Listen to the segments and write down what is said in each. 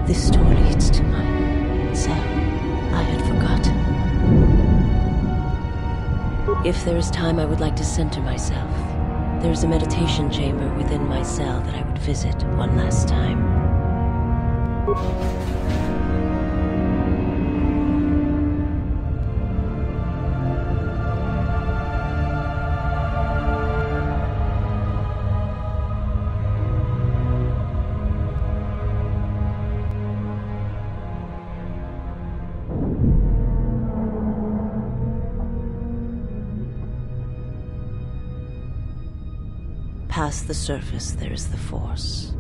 This door leads to my cell. I had forgotten. If there is time, I would like to center myself. There is a meditation chamber within my cell that I would visit one last time. Past the surface, there is the Force.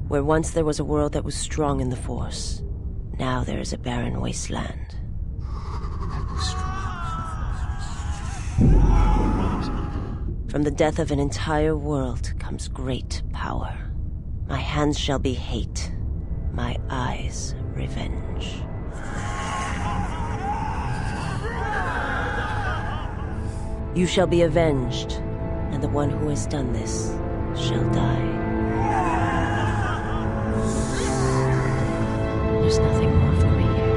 Where once there was a world that was strong in the Force, now there is a barren wasteland. From the death of an entire world comes great power. My hands shall be hate, my eyes revenge. You shall be avenged, and the one who has done this shall die. There's nothing more for me here.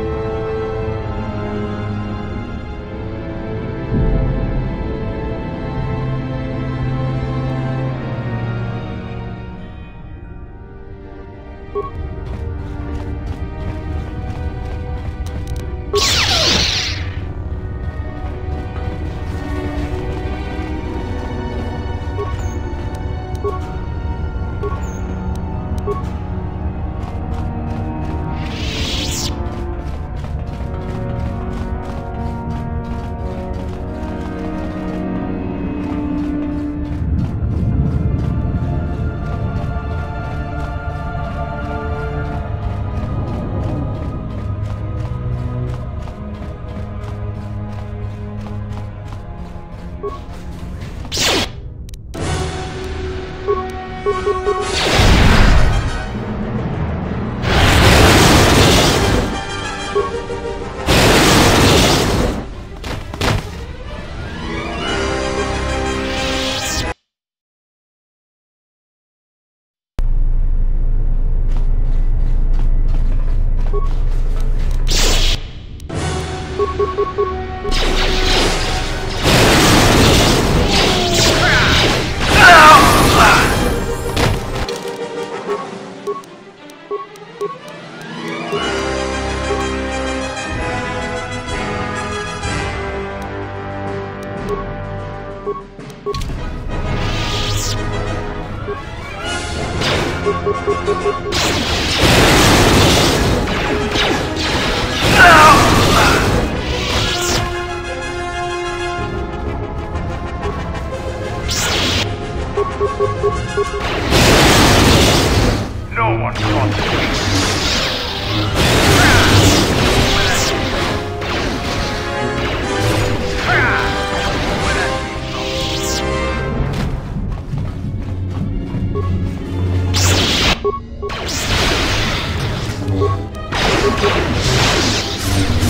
No one wants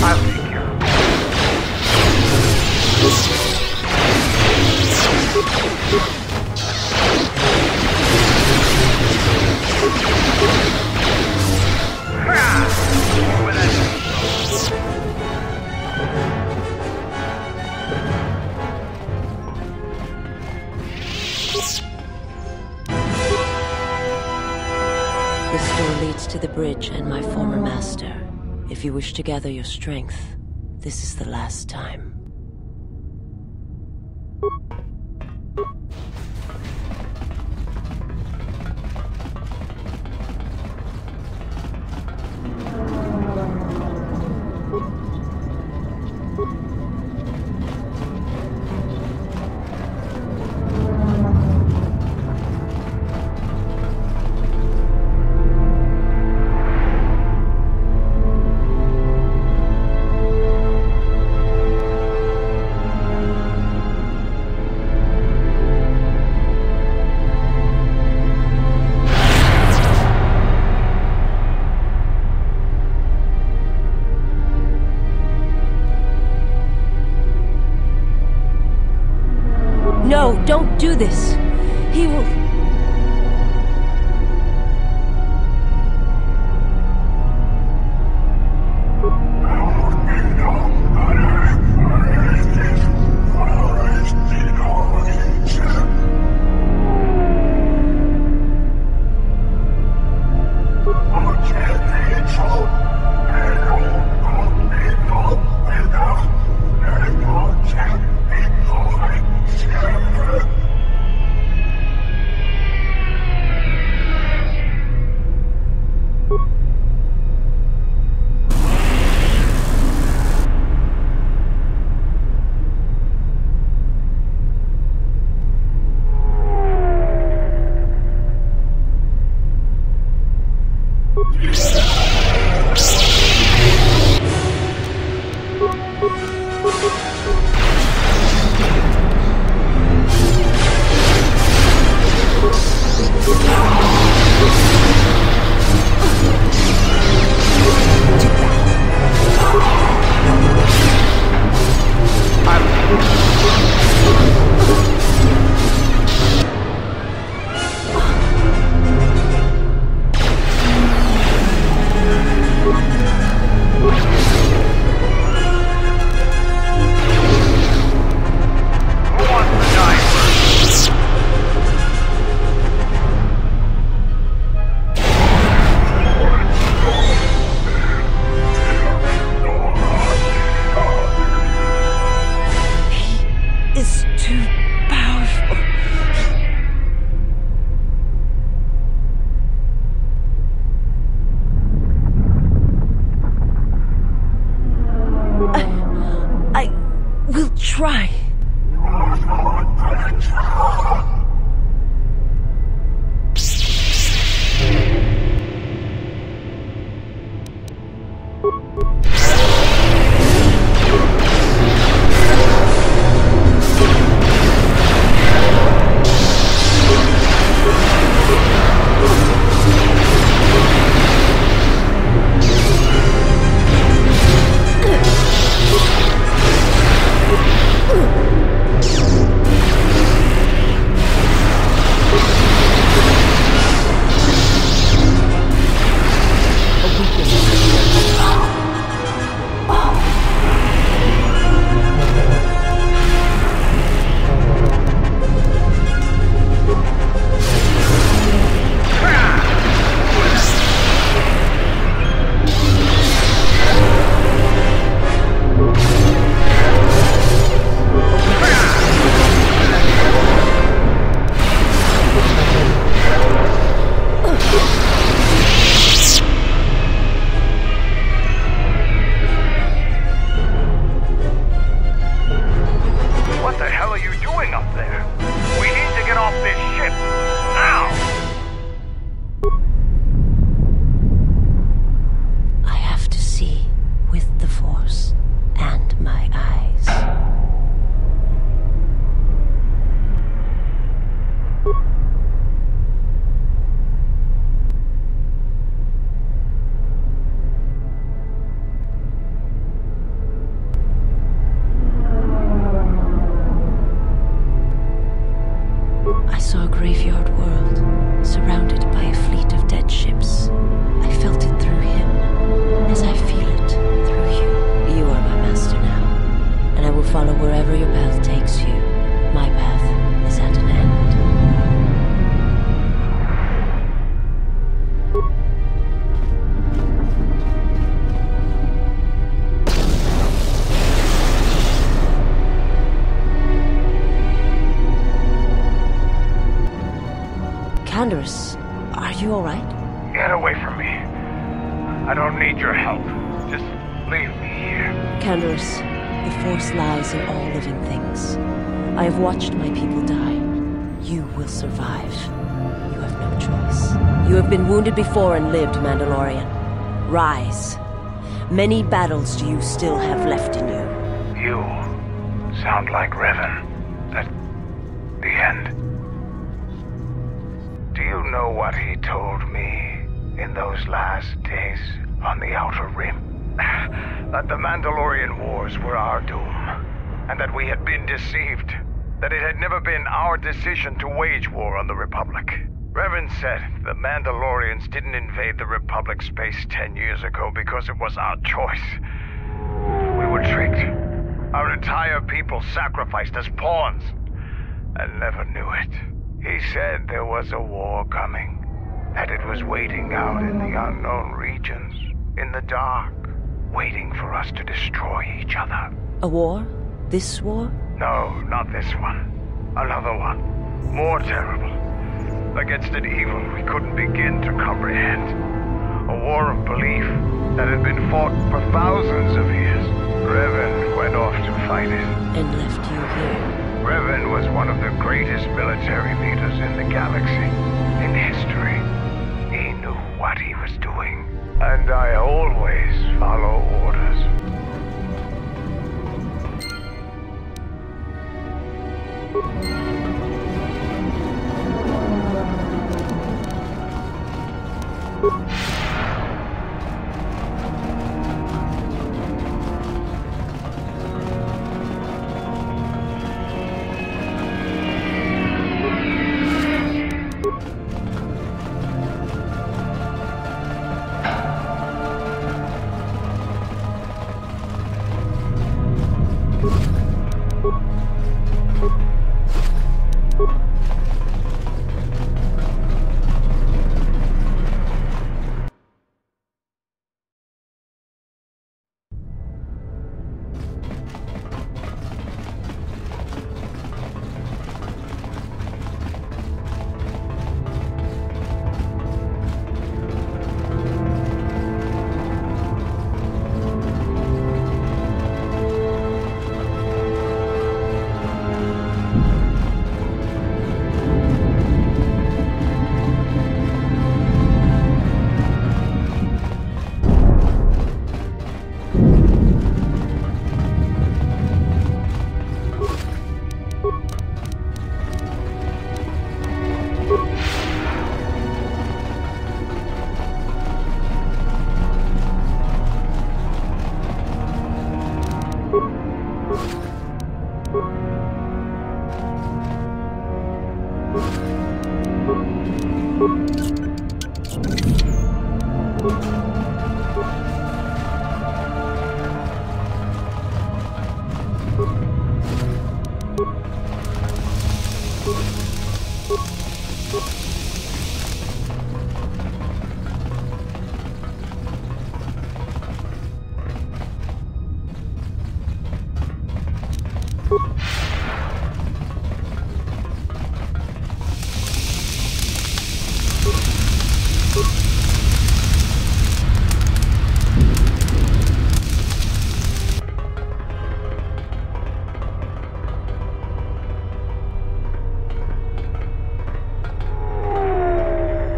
I'll take care of This door leads to the bridge and my former master. If you wish to gather your strength, this is the last time. do this, he will... Try. saw a graveyard world, surrounded by a fleet of dead ships. I felt it through him, as I feel it through you. You are my master now, and I will follow wherever your path takes you. My path is at an end. Canderous, are you all right? Get away from me. I don't need your help. Just leave me here. Canderous, the Force lies in all living things. I have watched my people die. You will survive. You have no choice. You have been wounded before and lived, Mandalorian. Rise. Many battles do you still have left in you. You sound like Revan. At the end. Do you know what he told me in those last days on the Outer Rim? That the Mandalorian Wars were our doom, and that we had been deceived. that it had never been our decision to wage war on the Republic. Revan said the Mandalorians didn't invade the Republic space 10 years ago because it was our choice. We were tricked. Our entire people sacrificed as pawns, and never knew it. He said there was a war coming, that it was waiting out in the unknown regions, in the dark, waiting for us to destroy each other. A war? This war? No, not this one. Another one. More terrible. Against an evil we couldn't begin to comprehend. A war of belief that had been fought for thousands of years. Revan went off to fight it. And left you here. Revan was one of the greatest military leaders in the galaxy, in history. He knew what he was doing. And I always follow orders.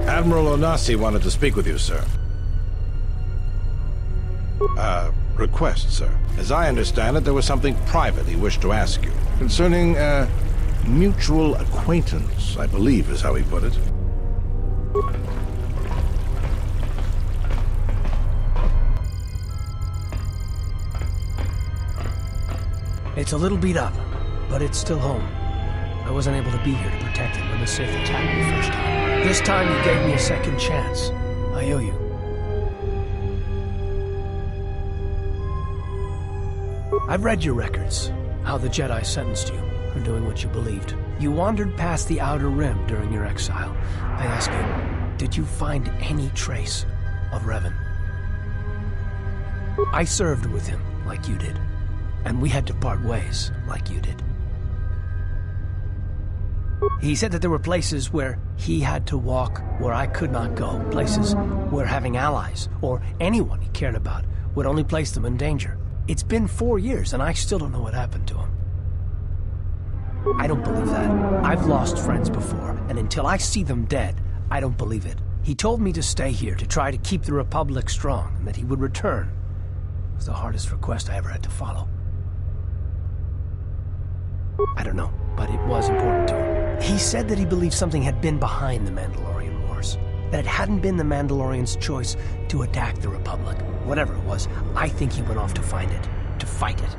Admiral Onasi wanted to speak with you, sir. Request, sir. As I understand it, there was something private he wished to ask you. Concerning, mutual acquaintance, I believe is how he put it. It's a little beat up, but it's still home. I wasn't able to be here to protect it when the Sith attacked me first time. This time you gave me a second chance. I owe you. I've read your records, how the Jedi sentenced you for doing what you believed. You wandered past the Outer Rim during your exile. I ask you, did you find any trace of Revan? I served with him like you did, and we had to part ways like you did. He said that there were places where he had to walk where I could not go, places where having allies, or anyone he cared about, would only place them in danger. It's been 4 years, and I still don't know what happened to him. I don't believe that. I've lost friends before, and until I see them dead, I don't believe it. He told me to stay here, to try to keep the Republic strong, and that he would return. It was the hardest request I ever had to follow. I don't know, but it was important to him. He said that he believed something had been behind the Mandalorian Wars, that it hadn't been the Mandalorians' choice to attack the Republic. Whatever it was, I think he went off to find it, to fight it.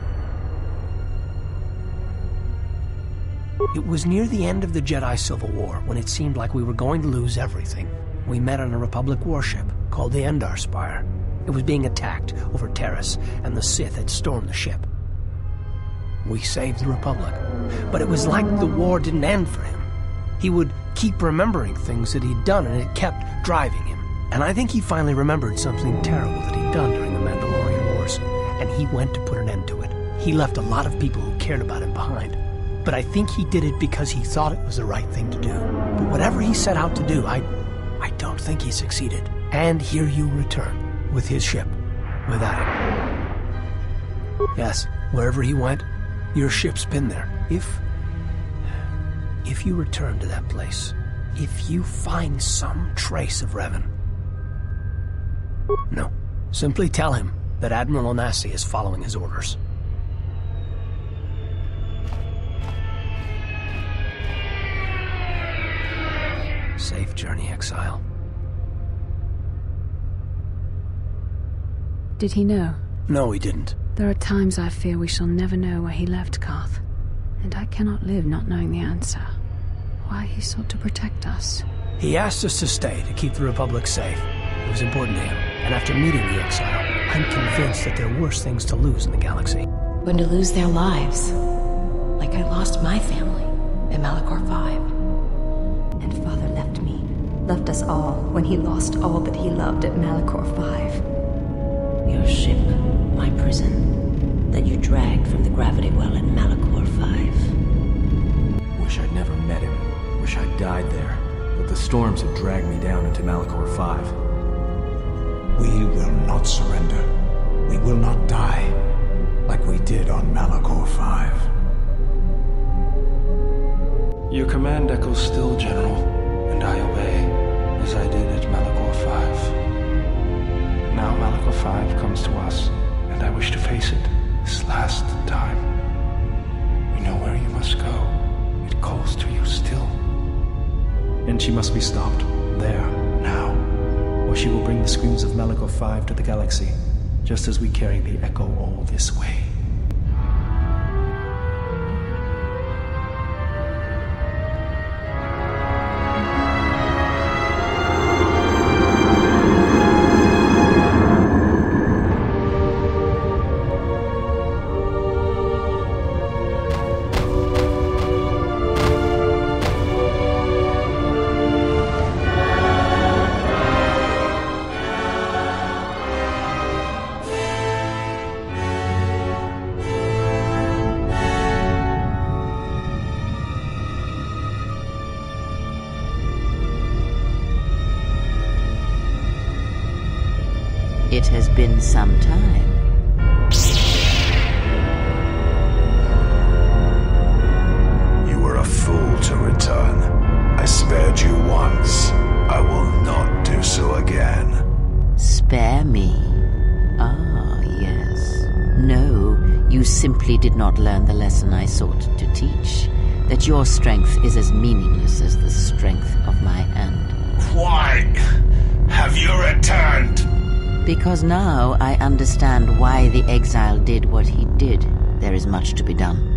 It was near the end of the Jedi Civil War, when it seemed like we were going to lose everything. We met on a Republic warship called the Endar Spire. It was being attacked over Terrace, and the Sith had stormed the ship. We saved the Republic, but it was like the war didn't end for him. He would keep remembering things that he'd done, and it kept driving him. And I think he finally remembered something terrible that he'd done during the Mandalorian Wars, and he went to put an end to it. He left a lot of people who cared about him behind. But I think he did it because he thought it was the right thing to do. But whatever he set out to do, I don't think he succeeded. And here you return, with his ship, without him. Yes, wherever he went, your ship's been there. If you return to that place, if you find some trace of Revan, no, simply tell him that Admiral Onasi is following his orders. Safe journey, Exile. Did he know? No, he didn't. There are times I fear we shall never know where he left Karth. And I cannot live not knowing the answer. Why he sought to protect us. He asked us to stay to keep the Republic safe. It was important to him. And after meeting the Exile, I'm convinced that there are worse things to lose in the galaxy. When to lose their lives. Like I lost my family in Malachor 5. And Father left me. Left us all when he lost all that he loved at Malachor 5. Your ship, my prison, that you dragged from the gravity well in Malachor 5. Wish I'd never met him. Wish I'd died there. But the storms had dragged me down into Malachor 5. We will not surrender. We will not die like we did on Malachor 5. Your command echoes still, General, and I obey, as I did at Malachor 5. Now Malachor 5 comes to us, and I wish to face it this last time. You know where you must go. It calls to you still. And she must be stopped, there, now, or she will bring the screams of Malachor 5 to the galaxy, just as we carry the echo all this way. It has been some time. You were a fool to return. I spared you once. I will not do so again. Spare me? Ah, yes. No, you simply did not learn the lesson I sought to teach. That your strength is as meaningless as the strength of my hand. Why have you returned? Because now I understand why the exile did what he did. There is much to be done.